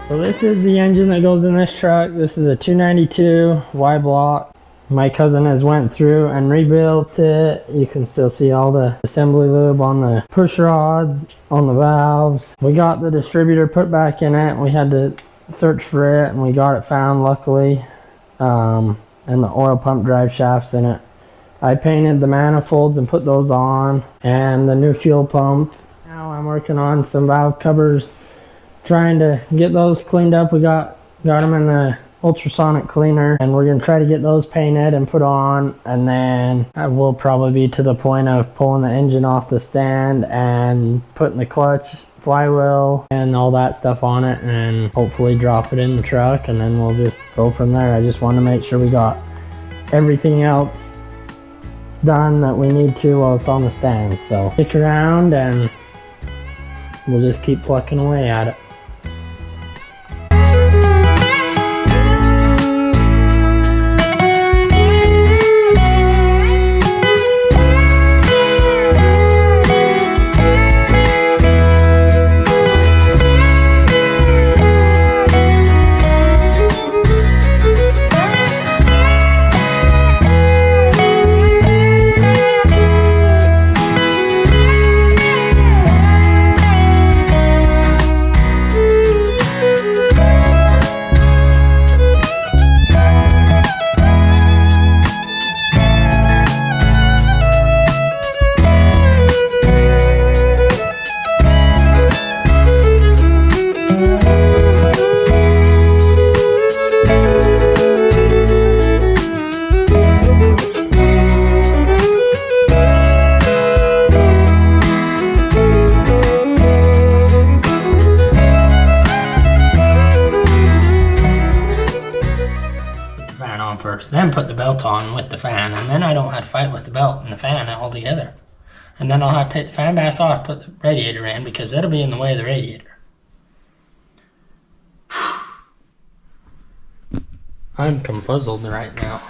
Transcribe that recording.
So this is the engine that goes in this truck. This is a 292 Y block. My cousin has went through and rebuilt it. You can still see all the assembly lube on the push rods, on the valves. We got the distributor put back in it. We had to search for it and we got it found, luckily. And the oil pump drive shafts in it. I painted the manifolds and put those on, and the new fuel pump. Now I'm working on some valve covers, trying to get those cleaned up. We got them in the ultrasonic cleaner, and we're gonna try to get those painted and put on, and then I will probably be to the point of pulling the engine off the stand and putting the clutch, flywheel, and all that stuff on it, and hopefully drop it in the truck, and then we'll just go from there. I just want to make sure we got everything else done that we need to while it's on the stand. So stick around and we'll just keep plucking away at it. First, then put the belt on with the fan, and then I don't have to fight with the belt and the fan altogether. And then I'll have to take the fan back off, put the radiator in, because that'll be in the way of the radiator. I'm confuzzled right now.